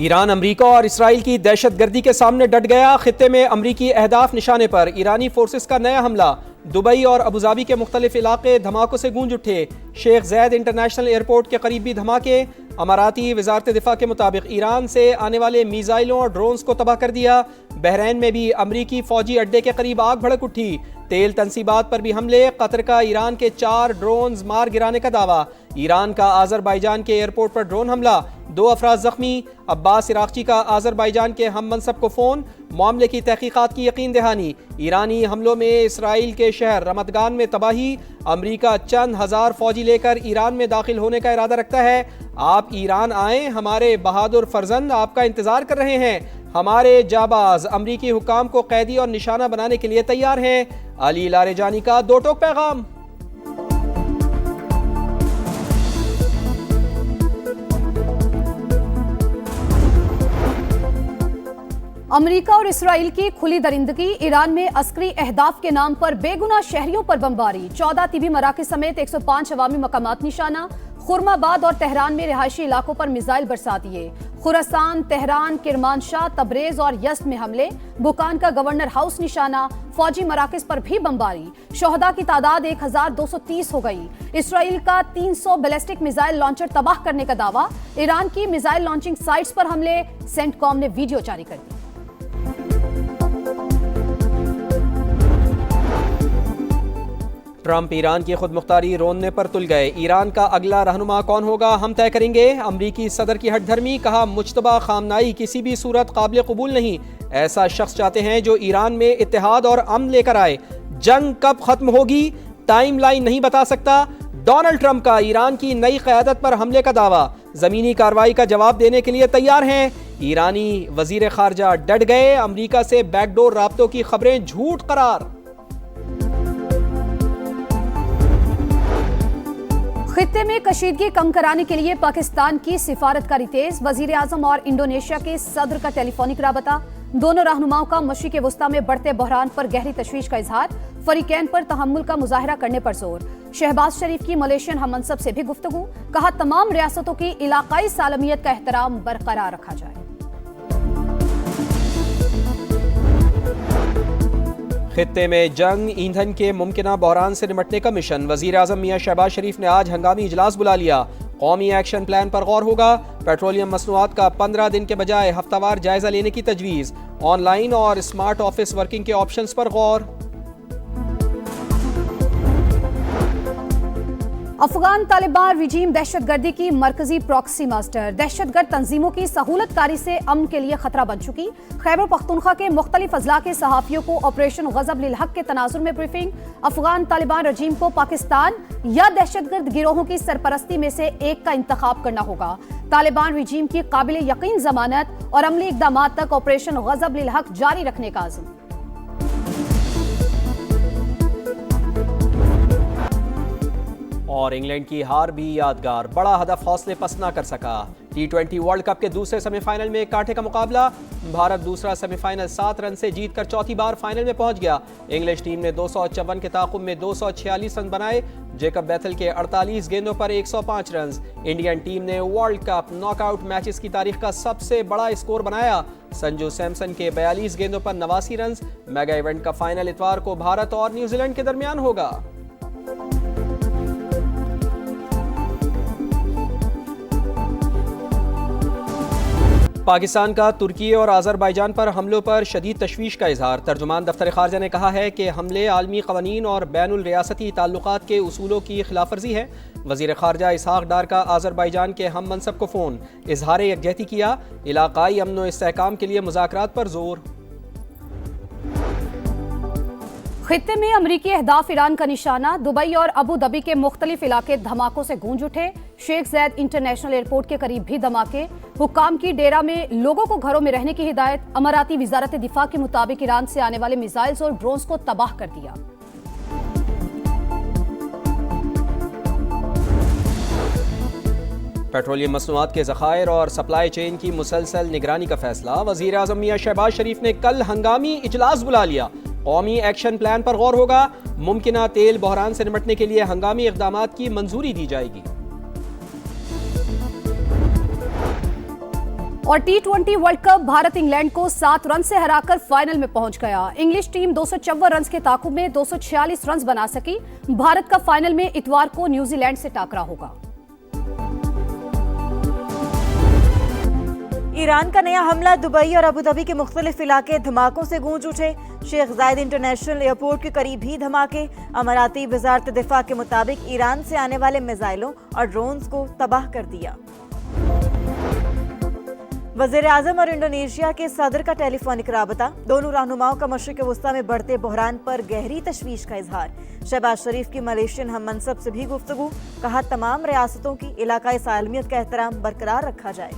Iran अमरीका और Israel की दहशत गर्दी के सामने डट गया। खित्ते में अमरीकी अहदाफ निशाने पर ईरानी फोर्सेस का नया हमला। दुबई और अबूधाबी के मुख्तलिफ इलाके धमाकों से गूंज उठे। शेख ज़ैद इंटरनेशनल एयरपोर्ट के करीब भी धमाके। अमाराती वजारत दिफा के मुताबिक ईरान से आने वाले मीज़ाइलों और ड्रोन्स को तबाह कर दिया। बहरैन में भी अमरीकी फौजी अड्डे के करीब आग भड़क उठी। तेल तनसीबात पर भी हमले। कतर का ईरान के 4 ड्रोन्स मार गिराने का दावा। ईरान का आज़रबाईजान के एयरपोर्ट पर ड्रोन हमला, 2 अफराद जख्मी। अब्बास इराक़ची का आज़रबाईजान के हम मनसब को फ़ोन, मामले की तहकीकात की यकीन दहानी। ईरानी हमलों में इसराइल के शहर रमतगान में तबाही। अमरीका चंद हज़ार फौजी लेकर ईरान में दाखिल होने का इरादा रखता है। आप ईरान आएँ, हमारे बहादुर फर्जंद आपका इंतज़ार कर रहे हैं। हमारे जाबाज अमरीकी हुक्काम को कैदी और निशाना बनाने के लिए तैयार हैं। अली लारेजानी का 2 टोक पैगाम। अमेरिका और इसराइल की खुली दरिंदगी। ईरान में अस्करी अहदाफ के नाम पर बेगुनाह शहरियों पर बमबारी। 14 तिबी मराकज़ समेत 105 अवामी मकामात निशाना। खुरमाबाद और तेहरान में रिहायशी इलाकों पर मिसाइल बरसा दिए। खुरासान, तेहरान, किरमानशाह, तबरेज और यज़्द में हमले। बुकान का गवर्नर हाउस निशाना। फौजी मराकज़ पर भी बमबारी। शोहदा की तादाद 1230 हो गई। इसराइल का 300 बैलिस्टिक मिसाइल लॉन्चर तबाह करने का दावा। ईरान की मिसाइल लॉन्चिंग साइट्स पर हमले। सेंटकॉम ने वीडियो जारी कर दी। ट्रंप ईरान की खुद मुख्तारी रोनने पर तुल गए। ईरान का अगला रहनुमा कौन होगा, हम तय करेंगे। अमरीकी सदर की हटधर्मी, कहा मुज्तबा खामनाई किसी भी सूरत काबिल कबूल नहीं। ऐसा शख्स चाहते हैं जो ईरान में इत्तेहाद और अमन लेकर आए। जंग कब खत्म होगी, टाइम लाइन नहीं बता सकता। डोनाल्ड ट्रंप का ईरान की नई क़यादत पर हमले का दावा। जमीनी कार्रवाई का जवाब देने के लिए तैयार हैं। ईरानी वजीर खारजा डट गए। अमरीका से बैकडोर राब्तों की खबरें झूठ करार। खित्ते में कशीदगी कम कराने के लिए पाकिस्तान की सिफारतकारी तेज। वजीर आजम और इंडोनेशिया के सदर का टेलीफोनिक राबता। दोनों रहनुमाओं का मशरिक़ वस्ता में बढ़ते बहरान पर गहरी तशवीश का इजहार। फरीकैन पर तहम्मुल का मुजाहरा करने पर जोर। शहबाज शरीफ की मलेशियन हम मनसब से भी गुफ्तगू। कहा तमाम रियासतों की इलाकाई सालमियत का एहतराम बरकरार रखा जाए। खित्ते में जंग, ईंधन के मुमकिना बहरान से निपटने का मिशन। वजीर आजम मियां शहबाज शरीफ ने आज हंगामी इजलास बुला लिया। कौमी एक्शन प्लान पर गौर होगा। पेट्रोलियम मसनूआत का 15 दिन के बजाय हफ्तावार जायजा लेने की तजवीज़। ऑनलाइन और स्मार्ट ऑफिस वर्किंग के ऑप्शंस पर गौर। अफगान तालिबान रिजीम दहशतगर्दी की मरकजी प्रॉक्सी मास्टर। दहशतगर्द तंजीमों की सहूलतकारी से अमन के लिए खतरा बन चुकी। खैबर पख्तूनख्वा के मुख्तलिफ अजला के सहाफ़ियों को ऑपरेशन गज़ब लिल हक के तनाजुर में ब्रीफिंग। अफगान तालिबान रजीम को पाकिस्तान या दहशतगर्द गिरोहों की सरपरस्ती में से एक का इंतखाब करना होगा। तालिबान रजीम की काबिल यकीन जमानत और अमली इक़दाम तक ऑपरेशन गज़ब लिल हक जारी रखने का आज़म। और इंग्लैंड की हार भी यादगार, बड़ा हदफ हौसले पस्त ना कर सका। T20 वर्ल्ड कप के दूसरे सेमीफाइनल में कांटे का मुकाबला। भारत दूसरा सेमीफाइनल 7 रन से जीतकर चौथी बार फाइनल में पहुंच गया। इंग्लिश टीम ने 254 के ताकुब में 246 रन बनाए। जेकब बैथल के 48 गेंदों पर 105 रन। इंडियन टीम ने वर्ल्ड कप नॉकआउट मैचेस की तारीख का सबसे बड़ा स्कोर बनाया। संजू सैमसन के 42 गेंदों पर 89 रन। मेगा इवेंट का फाइनल इतवार को भारत और न्यूजीलैंड के दरमियान होगा। पाकिस्तान का तुर्की और आज़रबाईजान पर हमलों पर शदीद तशवीश का इजहार। तर्जुमान दफ्तर खारजा ने कहा है कि हमले आलमी क़वानीन और बैनुल रियासती ताल्लुकात के उसूलों की खिलाफवर्जी है। वज़ीर खारजा इसहाक डार का आज़रबाईजान के हम मनसब को फ़ोन, इजहार यकजहती किया। इलाकाई अमन व इस्तेहकाम के लिए मुज़ाकरात पर जोर। खित्ते में अमरीकी अहदाफ ईरान का निशाना। दुबई और अबू धाबी के मुख्तलिफ इलाके धमाकों से गूंज उठे। शेख ज़ैद इंटरनेशनल एयरपोर्ट के करीब भी धमाके। हुक्काम की डेरा में लोगों को घरों में रहने की हिदायत। अमाराती वजारत दिफा के मुताबिक ईरान से आने वाले मिसाइल्स और ड्रोन्स को तबाह कर दिया। पेट्रोलियम मसनूआत के ज़खायर और सप्लाई चेन की मुसलसल निगरानी का फैसला। वज़ीर आज़म मियां शहबाज शरीफ ने कल हंगामी इजलास बुला लिया। कौमी एक्शन प्लान पर गौर होगा। मुमकिना तेल बहरान से निपटने के लिए हंगामी इक़दामात की मंजूरी दी जाएगी। और T20 world cup Bharat England को 7 रन से हराकर फाइनल में पहुंच गया। इंग्लिश टीम 254 रन के ताकुब में 246 रन बना सकी। भारत का फाइनल में इतवार को न्यूजीलैंड से टाकरा होगा। ईरान का नया हमला, दुबई और अबूधाबी के मुख्तलिफ इलाके धमाकों से गूंज उठे। शेख जायद इंटरनेशनल एयरपोर्ट के करीब ही धमाके। अमाराती वजारत दिफा के मुताबिक ईरान से आने वाले मिसाइलों और ड्रोन्स को तबाह कर दिया। वज़ीर आज़म और इंडोनेशिया के सदर का टेलीफोनिक राबता। दोनों रहनुमाओं का मशरिक़ वस्ता में बढ़ते बहरान पर गहरी तशवीश का इजहार। शहबाज शरीफ की मलेशियन हम मनसब से भी गुफ्तगू। कहा तमाम रियासतों की इलाकाई सालमियत का एहतराम बरकरार रखा जाए।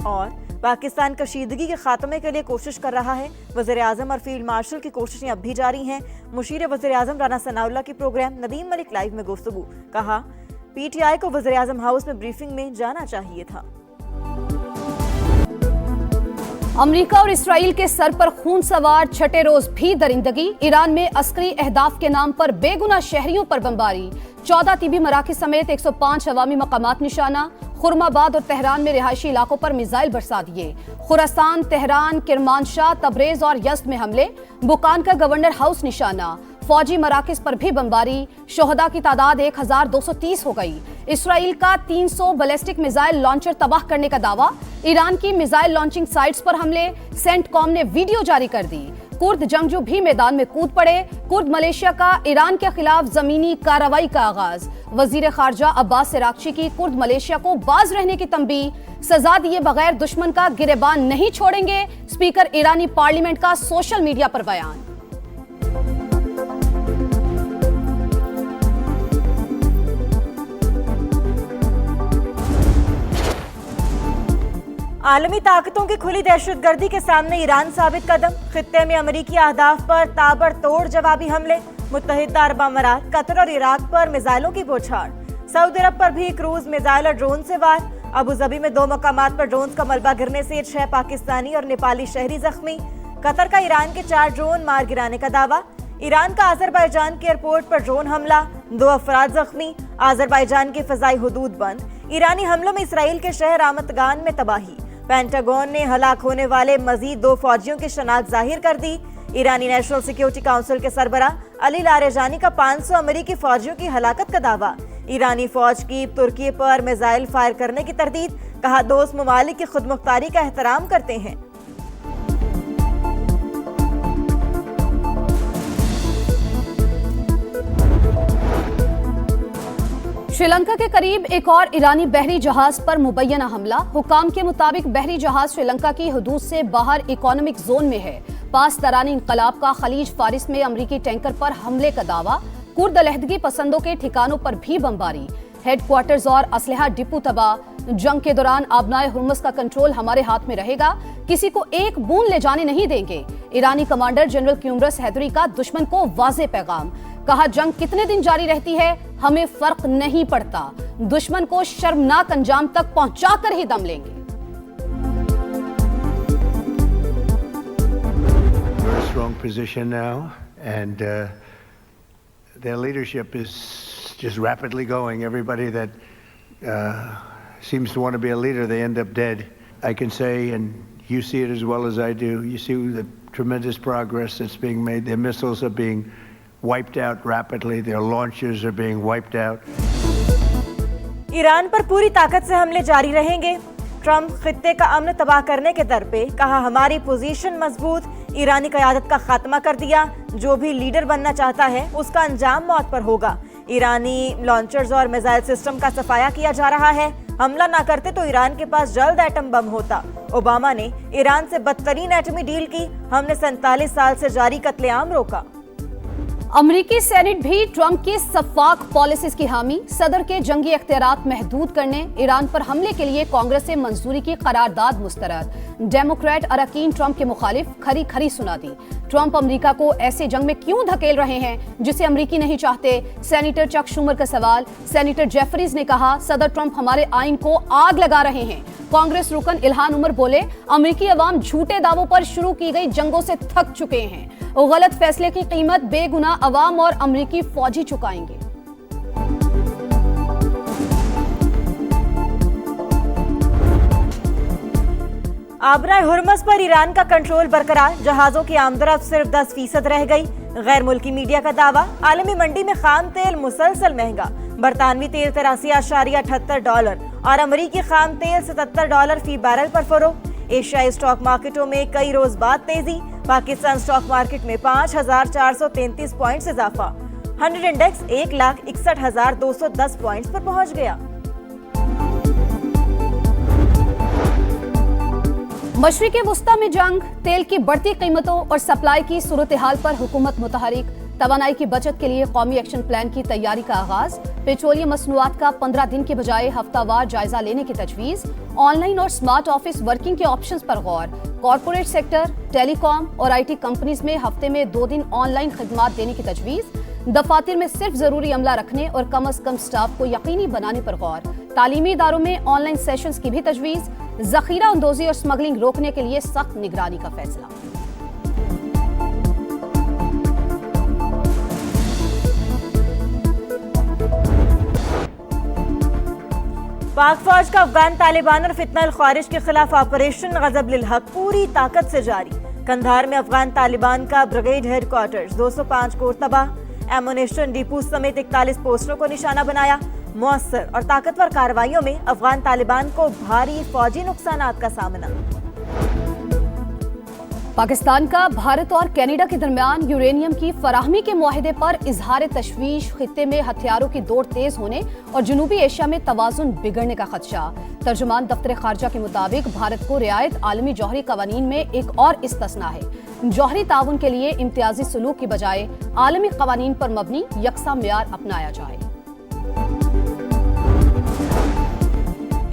और पाकिस्तान कशीदगी के खात्मे के लिए कोशिश कर रहा है। वज़ीर आज़म और फील्ड मार्शल की कोशिशें अब भी जारी हैं। मुशीर वज़ीर आज़म राना सनाउल्लाह की प्रोग्राम नदीम मलिक लाइव में गुफ्तगू। कहा पीटीआई को वज़ीर आज़म हाउस में ब्रीफिंग में जाना चाहिए था। अमेरिका और इसराइल के सर पर खून सवार छठे रोज भी दरिंदगी। ईरान में अस्करी अहदाफ के नाम पर बेगुनाह शहरियों पर बमबारी। 14 तीबी मराकज़ समेत 105 अवामी मकामात निशाना। खुरमाबाद और तेहरान में रिहायशी इलाकों पर मिसाइल बरसा दिए। खुरासान, तेहरान, किरमानशाह, तबरेज और यज़्द में हमले। बुकान का गवर्नर हाउस निशाना। फौजी मराकज़ पर भी बमबारी। शोहदा की तादाद 1230 हो गई। इसराइल का 300 बैलिस्टिक मिसाइल लॉन्चर तबाह करने का दावा। ईरान की मिसाइल लॉन्चिंग साइट्स पर हमले। सेंटकॉम ने वीडियो जारी कर दी। कुर्द जंगजू भी मैदान में कूद पड़े। कुर्द मलेशिया का ईरान के खिलाफ जमीनी कार्रवाई का आगाज। वजीर खारजा अब्बास इराक्ची की कुर्द मलेशिया को बाज रहने की तंबीह। सजा दिए बगैर दुश्मन का गिरेबान नहीं छोड़ेंगे। स्पीकर ईरानी पार्लियामेंट का सोशल मीडिया पर बयान। आलमी ताकतों की खुली दहशतगर्दी के सामने ईरान साबित कदम। खित्ते में अमरीकी अहदाफ पर ताबड़तोड़ जवाबी हमले। मुत्तहिदा अरब अमारात, कतर और इराक पर मिसाइलों की बौछार। सऊदी अरब पर भी क्रूज मिसाइल और ड्रोन से वार। अबूधाबी में 2 मकामात पर ड्रोन का मलबा गिरने से 6 पाकिस्तानी और नेपाली शहरी जख्मी। कतर का ईरान के 4 ड्रोन मार गिराने का दावा। ईरान का आजरबाईजान के एयरपोर्ट पर ड्रोन हमला, 2 अफराद जख्मी। आजरबाईजान की फजाई हुदूद बंद। ईरानी हमलों में इसराइल के शहर आमतगान में तबाही। पेंटागन ने हलाक होने वाले मजीद 2 फौजियों की शनाख्त जाहिर कर दी। ईरानी नेशनल सिक्योरिटी काउंसिल के सरबरा अली लारेजानी का 500 अमेरिकी फौजियों की हलाकत का दावा। ईरानी फौज की तुर्की पर मिसाइल फायर करने की तरदीद। कहा दोस्त ममालिक की खुदमुख्तारी का एहतराम करते हैं। श्रीलंका के करीब एक और ईरानी बहरी जहाज पर मुबैना हमला। हुकाम के मुताबिक बहरी जहाज श्रीलंका की हदूद से बाहर इकोनॉमिक जोन में है। पास तरानी इंकलाब का खलीज फारिस में अमरीकी टैंकर पर हमले का दावा। कुर्द अलहदगी पसंदों के ठिकानों पर भी बमबारी। हेडक्वार्टर्स और असलहा डिपो तबाह। जंग के दौरान आबनाए हुर्मुज़ का कंट्रोल हमारे हाथ में रहेगा। किसी को एक बूंद ले जाने नहीं देंगे। ईरानी कमांडर जनरल क्यूमरस हैदरी का दुश्मन को वाज़े पैगाम। कहा जंग कितने दिन जारी रहती है हमें फर्क नहीं पड़ता। दुश्मन को शर्मनाक अंजाम तक पहुंचाकर ही दम लेंगे। Very strong position now, and their leadership is just rapidly going. Everybody that seems to want to be a leader, they end up dead. I can say, and you see it as well as I do, you see the tremendous progress that's being made. Their missiles are being wiped out rapidly. Their launchers are being wiped out. Iran पर पूरी ताकत से हमले जारी रहेंगे। Trump खित्ते का अमन तबाह करने के दर पे। कहा हमारी पोजीशन मजबूत। ईरानी क़यादत का खात्मा कर दिया। जो भी लीडर बनना चाहता है उसका अंजाम मौत पर होगा। ईरानी लॉन्चर्स और मिसाइल सिस्टम का सफाया किया जा रहा है। हमला ना करते तो ईरान के पास जल्द एटम बम होता। ओबामा ने ईरान से बदतरीन एटमी डील की। हमने 47 साल से जारी कत्लेआम रोका। अमरीकी सेनेट भी ट्रंप की शफाक पॉलिसीज की हामी। सदर के जंगी इख्तियारात महदूद करने। ईरान पर हमले के लिए कांग्रेस से मंजूरी की करारदाद मुस्तरद। डेमोक्रेट अरकान ट्रंप के मुखालिफ खरी खरी सुना दी। ट्रंप अमेरिका को ऐसे जंग में क्यों धकेल रहे हैं जिसे अमरीकी नहीं चाहते। सेनेटर चक शूमर का सवाल। सेनेटर जेफरीज ने कहा सदर ट्रंप हमारे आइन को आग लगा रहे हैं। कांग्रेस रुकन इल्हान उमर बोले अमेरिकी अवाम झूठे दावों पर शुरू की गई जंगों से थक चुके हैं। गलत फैसले की कीमत बेगुनाह अवाम और अमेरिकी फौजी चुकाएंगे। आबराए हुर्मस पर ईरान का कंट्रोल बरकरार, जहाजों की आमदरफ्त सिर्फ 10% रह गई। गैर मुल्की मीडिया का दावा, आलमी मंडी में खाम तेल मुसलसल महंगा। बरतानवी तेल $83.78 और अमरीकी खाम तेल $77 फी बैरल पर फरोख्त। एशियाई स्टॉक मार्केटों में कई रोज बाद तेजी, पाकिस्तान स्टॉक मार्केट में 5,433 पॉइंट इजाफा। 100 इंडेक्स 1,61,210 पॉइंट्स पर पहुंच गया। मशरिक़े वुस्ता में जंग, तेल की बढ़ती कीमतों और सप्लाई की सूरत हाल पर हुकूमत मुतहरिक। तवानाई की बचत के लिए कौमी एक्शन प्लान की तैयारी का आगाज। पेट्रोलियम मसनूआत का 15 दिन के बजाय हफ्तावार जायजा लेने की तजवीज। ऑनलाइन और स्मार्ट ऑफिस वर्किंग के ऑप्शंस पर गौर। कॉरपोरेट सेक्टर, टेलीकॉम और IT कंपनीज में हफ्ते में 2 दिन ऑनलाइन खिदमात देने की तजवीज। दफातर में सिर्फ जरूरी अमला रखने और कम अज कम स्टाफ को यकीनी बनाने पर गौर। तालीमी इदारों में ऑनलाइन सेशंस की भी तजवीज। जखीरा अंदोजी और स्मगलिंग रोकने के लिए सख्त निगरानी का फैसला। पाक फौज का अफगान तालिबान और फितना ख्वारिज के खिलाफ ऑपरेशन गजब लिल हक पूरी ताकत से जारी। कंधार में अफगान तालिबान का ब्रिगेड हेडक्वार्टर्स 205 कोर तबाह। एमुनेशन डिपो समेत 41 पोस्टरों को निशाना बनाया। मुअस्सर और ताकतवर कार्रवाइयों में अफगान तालिबान को भारी फौजी नुकसानात का सामना। पाकिस्तान का भारत और कनाडा के दरमियान यूरेनियम की फराहमी के मुआहदे पर इजहार तशवीश। खित्ते में हथियारों की दौड़ तेज होने और जनूबी एशिया में तवाजुन बिगड़ने का खदशा। तर्जुमान दफ्तर खारजा के मुताबिक भारत को रियायत आलमी जौहरी कवानीन में एक और इस्तस्ना है। जौहरी ताउन के लिए इम्तियाजी सलूक की बजाय आलमी कवानीन पर मबनी यकसा मेयार अपनाया जाए।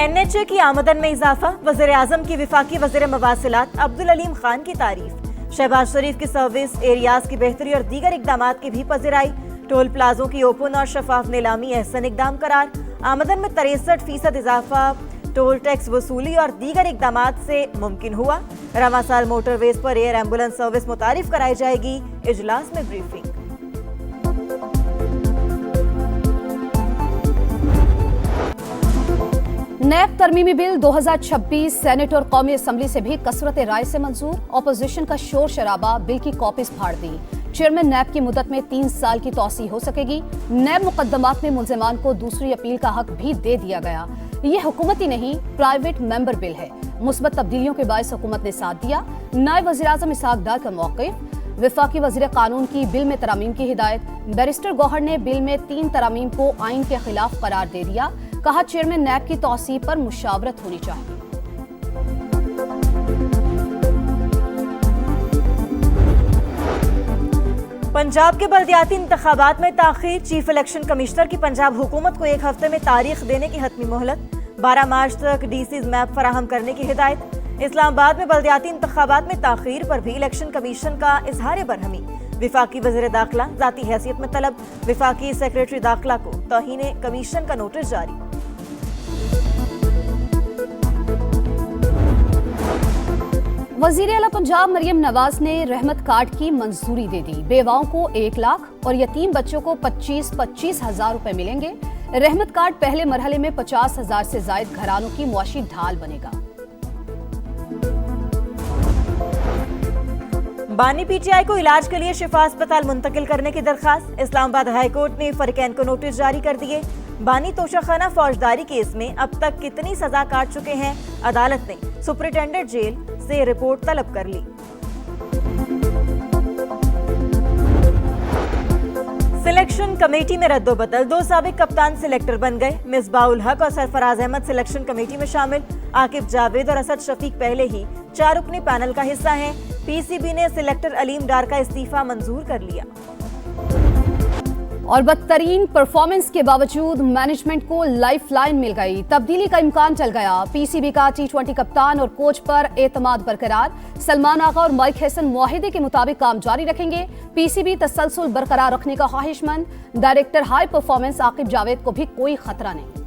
NHA की आमदन में इजाफा, वज़ीर आज़म की विफाकी वज़ीर मवासिलात अब्दुल अलीम खान की तारीफ। शहबाज शरीफ की सर्विस एरियाज की बेहतरी और दीगर इकदामात की भी पज़िराई। टोल प्लाजों की ओपन और शफाफ नीलामी एहसन इकदाम करार। आमदन में 63% इजाफा टोल टैक्स वसूली और दीगर इकदामात से मुमकिन हुआ। रवां साल मोटरवेज पर एयर एम्बुलेंस सर्विस मुतारिफ कराई जाएगी। इजलास में ब्रीफिंग। नैब तरमीमी बिल 2026 सेनेट और कौमी असम्बली से भी कसरत राय से मंजूर। ऑपोजिशन का शोर शराबा, बिल की कॉपीज फाड़ दी। चेयरमैन नैब की मुद्दत में 3 साल की तौसी हो सकेगी। नैब मुकदमात में मुल्जिमान को दूसरी अपील का हक भी दे दिया गया। ये हुकूमती नहीं, प्राइवेट मेंबर बिल है। मुस्बत तब्दीलियों के बायस हुकूमत ने साथ दिया। नायब वज़ीर-ए-आज़म इसहाक डार का मौक़िफ़। विफाकी वज़ीर कानून की बिल में तरामीम की हिदायत। बैरिस्टर गौहर ने बिल में 3 तरामीम को आइन के खिलाफ करार दे दिया। कहा चेयरमैन नैब की तौसी पर मुशावरत होनी चाहिए। पंजाब के बल्दियाती इंतखाबात में ताख़ीर, चीफ इलेक्शन कमिश्नर की पंजाब हुकूमत को 1 हफ्ते में तारीख देने की हतमी मोहलत। 12 मार्च तक DCs मैप फराहम करने की हिदायत। इस्लामाबाद में बल्दियाती इंतखाबात में ताख़ीर पर भी इलेक्शन कमीशन का इजहार बरहमी। विफाकी वज़ीर दाखिला ज़ाती हैसियत में तलब। विफाकी सेक्रेटरी दाखिला को तौहीन कमीशन का नोटिस जारी। वज़ीर आला पंजाब मरियम नवाज ने रहमत कार्ड की मंजूरी दे दी। बेवाओं को 1 लाख और यतीम बच्चों को 25-25 हज़ार रुपए मिलेंगे। रहमत कार्ड पहले मरहले में 50,000 से जायद घरानों की मुआशी ढाल बनेगा। बानी PTI को इलाज के लिए शिफा अस्पताल मुंतकिल करने की दरखास्त। इस्लामाबाद हाई कोर्ट ने फरीकैन को नोटिस जारी कर दिए। बानी तोशाखाना फौजदारी केस में अब तक कितनी सजा काट चुके हैं, अदालत ने सुपरिटेंडेंट जेल से रिपोर्ट तलब कर ली। सिलेक्शन कमेटी में रद्दोबदल, 2 साबिक कप्तान सिलेक्टर बन गए। मिसबाउल हक और सरफराज अहमद सिलेक्शन कमेटी में शामिल। आकिब जावेद और असद शफीक पहले ही 4 रुकनी पैनल का हिस्सा हैं। PCB ने सिलेक्टर अलीम डार का इस्तीफा मंजूर कर लिया। और बदतरीन परफॉर्मेंस के बावजूद मैनेजमेंट को लाइफलाइन मिल गई। तब्दीली का इम्कान चल गया। PCB का T20 कप्तान और कोच पर एतमाद बरकरार। सलमान आगा और माइक हैसन मुआहिदे के मुताबिक काम जारी रखेंगे। PCB तसलसल बरकरार रखने का ख्वाहिशमंद। Director high performance Aqib Javed को भी कोई खतरा नहीं।